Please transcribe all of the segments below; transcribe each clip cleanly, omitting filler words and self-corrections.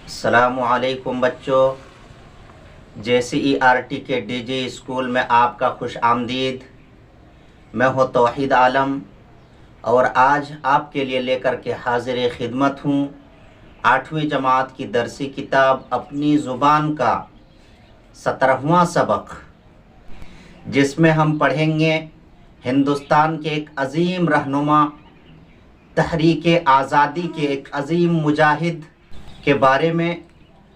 السلام علیکم بچوں، JCERT کے DG اسکول میں آپ کا خوش آمدید۔ میں ہوں توحید عالم اور آج آپ کے لیے لے کر کے حاضر خدمت ہوں 8ویں جماعت کی درسی کتاب اپنی زبان کا 17واں سبق، جس میں ہم پڑھیں گے ہندوستان کے ایک عظیم رہنما، تحریک آزادی کے ایک عظیم مجاہد کے بارے میں،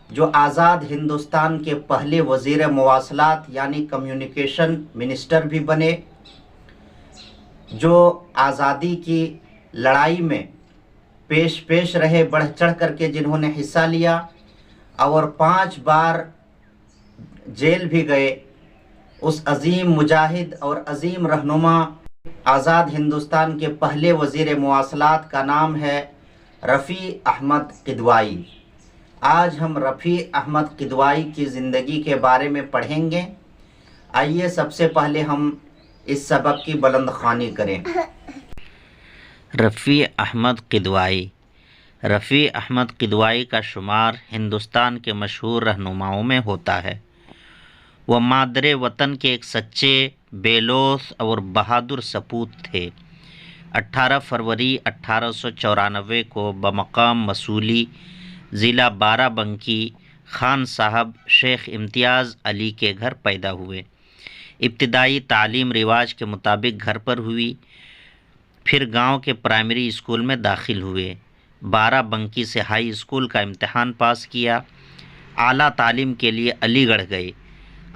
جو آزاد ہندوستان کے پہلے وزیر مواصلات یعنی کمیونیکیشن منسٹر بھی بنے، جو آزادی کی لڑائی میں پیش رہے، بڑھ چڑھ کر کے جنہوں نے حصہ لیا اور 5 بار جیل بھی گئے، اس عظیم مجاہد اور عظیم رہنما آزاد ہندوستان کے پہلے وزیر مواصلات کا نام ہے رفیع احمد قدوائی۔ آج ہم رفیع احمد قدوائی کی زندگی کے بارے میں پڑھیں گے۔ آئیے سب سے پہلے ہم اس سبق کی بلند خوانی کریں۔ رفیع احمد قدوائی۔ رفیع احمد قدوائی کا شمار ہندوستان کے مشہور رہنماؤں میں ہوتا ہے۔ وہ مادر وطن کے ایک سچے، بے لوث اور بہادر سپوت تھے۔ 18 فروری 1894 کو بمقام مسولی، ضلع بارہ بنکی، خان صاحب شیخ امتیاز علی کے گھر پیدا ہوئے۔ ابتدائی تعلیم رواج کے مطابق گھر پر ہوئی، پھر گاؤں کے پرائمری اسکول میں داخل ہوئے۔ بارہ بنکی سے ہائی اسکول کا امتحان پاس کیا۔ اعلیٰ تعلیم کے لیے علی گڑھ گئے۔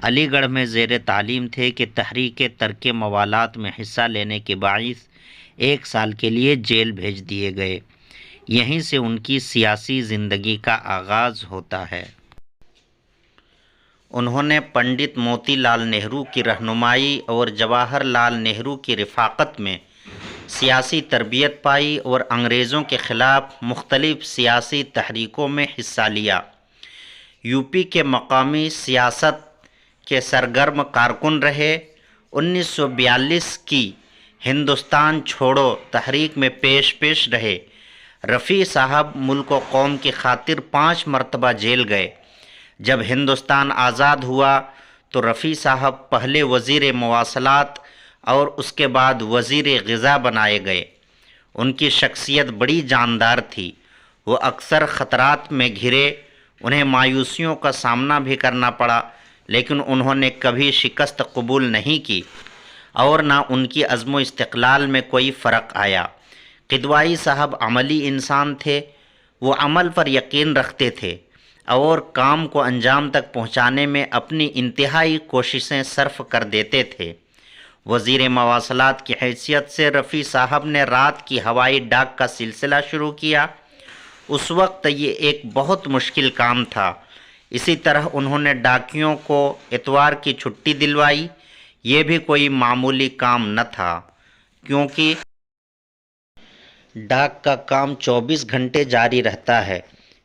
علی گڑھ میں زیر تعلیم تھے کہ تحریک ترک موالات میں حصہ لینے کے باعث 1 سال کے لیے جیل بھیج دیے گئے۔ یہیں سے ان کی سیاسی زندگی کا آغاز ہوتا ہے۔ انہوں نے پنڈت موتی لال نہرو کی رہنمائی اور جواہر لال نہرو کی رفاقت میں سیاسی تربیت پائی اور انگریزوں کے خلاف مختلف سیاسی تحریکوں میں حصہ لیا۔ یوپی کے مقامی سیاست کے سرگرم کارکن رہے۔ 1942 کی ہندوستان چھوڑو تحریک میں پیش رہے۔ رفیع صاحب ملک و قوم کی خاطر 5 مرتبہ جیل گئے۔ جب ہندوستان آزاد ہوا تو رفیع صاحب پہلے وزیر مواصلات اور اس کے بعد وزیر غذا بنائے گئے۔ ان کی شخصیت بڑی جاندار تھی۔ وہ اکثر خطرات میں گھرے، انہیں مایوسیوں کا سامنا بھی کرنا پڑا، لیکن انہوں نے کبھی شکست قبول نہیں کی اور نہ ان کی عزم و استقلال میں کوئی فرق آیا۔ قدوائی صاحب عملی انسان تھے۔ وہ عمل پر یقین رکھتے تھے اور کام کو انجام تک پہنچانے میں اپنی انتہائی کوششیں صرف کر دیتے تھے۔ وزیر مواصلات کی حیثیت سے رفیع صاحب نے رات کی ہوائی ڈاک کا سلسلہ شروع کیا۔ اس وقت یہ ایک بہت مشکل کام تھا۔ اسی طرح انہوں نے ڈاکیوں کو اتوار کی چھٹی دلوائی۔ یہ بھی کوئی معمولی کام نہ تھا، کیونکہ ڈاک کا کام 24 گھنٹے جاری رہتا ہے۔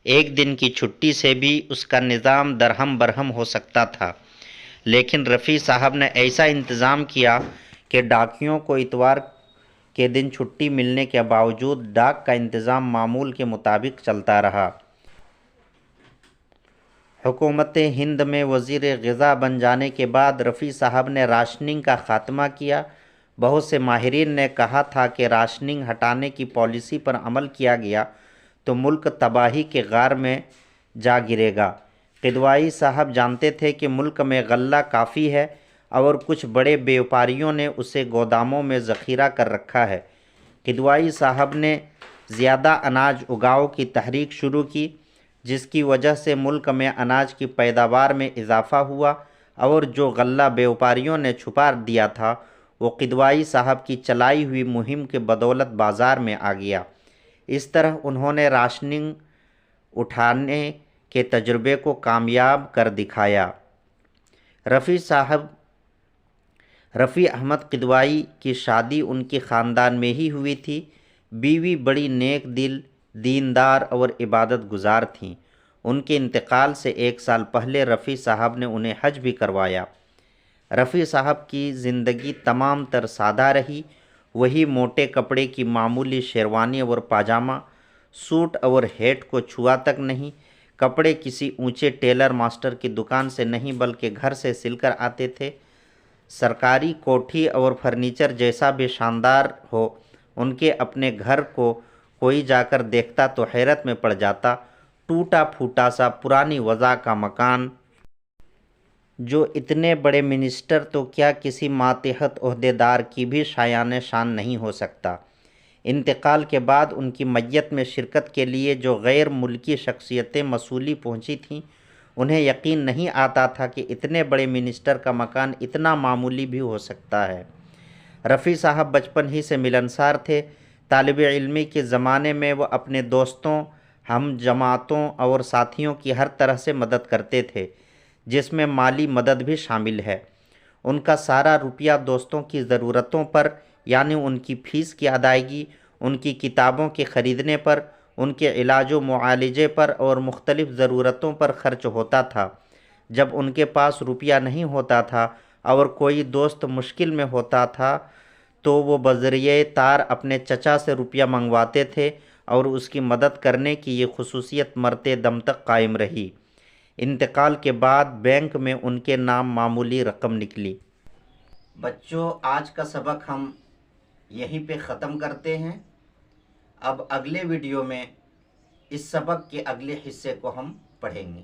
ایک دن کی چھٹی سے بھی اس کا نظام درہم برہم ہو سکتا تھا، لیکن رفیع صاحب نے ایسا انتظام کیا کہ ڈاکیوں کو اتوار کے دن چھٹی ملنے کے باوجود ڈاک کا انتظام معمول کے مطابق چلتا رہا۔ حکومت ہند میں وزیر غذا بن جانے کے بعد رفیع صاحب نے راشننگ کا خاتمہ کیا۔ بہت سے ماہرین نے کہا تھا کہ راشننگ ہٹانے کی پالیسی پر عمل کیا گیا تو ملک تباہی کے غار میں جا گرے گا۔ قدوائی صاحب جانتے تھے کہ ملک میں غلہ کافی ہے اور کچھ بڑے بیوپاریوں نے اسے گوداموں میں ذخیرہ کر رکھا ہے۔ قدوائی صاحب نے زیادہ اناج اگاؤ کی تحریک شروع کی، جس کی وجہ سے ملک میں اناج کی پیداوار میں اضافہ ہوا اور جو غلہ بیوپاریوں نے چھپا دیا تھا وہ قدوائی صاحب کی چلائی ہوئی مہم کے بدولت بازار میں آ گیا۔ اس طرح انہوں نے راشننگ اٹھانے کے تجربے کو کامیاب کر دکھایا۔ رفیع احمد قدوائی کی شادی ان کے خاندان میں ہی ہوئی تھی۔ بیوی بڑی نیک دل، دیندار اور عبادت گزار تھیں۔ ان کے انتقال سے 1 سال پہلے رفیع صاحب نے انہیں حج بھی کروایا۔ رفیع صاحب کی زندگی تمام تر سادہ رہی۔ وہی موٹے کپڑے کی معمولی شیروانی اور پاجامہ، سوٹ اور ہیٹ کو چھوا تک نہیں، کپڑے کسی اونچے ٹیلر ماسٹر کی دکان سے نہیں بلکہ گھر سے سل کر آتے تھے۔ سرکاری کوٹھی اور فرنیچر جیسا بھی شاندار ہو، ان کے اپنے گھر کو کوئی جا کر دیکھتا تو حیرت میں پڑ جاتا۔ ٹوٹا پھوٹا سا پرانی وضع کا مکان، جو اتنے بڑے منسٹر تو کیا کسی ماتحت عہدیدار کی بھی شایان شان نہیں ہو سکتا۔ انتقال کے بعد ان کی میت میں شرکت کے لیے جو غیر ملکی شخصیتیں مسولی پہنچی تھیں، انہیں یقین نہیں آتا تھا کہ اتنے بڑے منسٹر کا مکان اتنا معمولی بھی ہو سکتا ہے۔ رفیع صاحب بچپن ہی سے ملنسار تھے۔ طالب علمی کے زمانے میں وہ اپنے دوستوں، ہم جماعتوں اور ساتھیوں کی ہر طرح سے مدد کرتے تھے، جس میں مالی مدد بھی شامل ہے۔ ان کا سارا روپیہ دوستوں کی ضرورتوں پر، یعنی ان کی فیس کی ادائیگی، ان کی کتابوں کے خریدنے پر، ان کے علاج و معالجے پر اور مختلف ضرورتوں پر خرچ ہوتا تھا۔ جب ان کے پاس روپیہ نہیں ہوتا تھا اور کوئی دوست مشکل میں ہوتا تھا تو وہ بذریعہ تار اپنے چچا سے روپیہ منگواتے تھے اور اس کی مدد کرنے کی یہ خصوصیت مرتے دم تک قائم رہی۔ انتقال کے بعد بینک میں ان کے نام معمولی رقم نکلی۔ بچوں، آج کا سبق ہم یہیں پہ ختم کرتے ہیں۔ اب اگلے ویڈیو میں اس سبق کے اگلے حصے کو ہم پڑھیں گے۔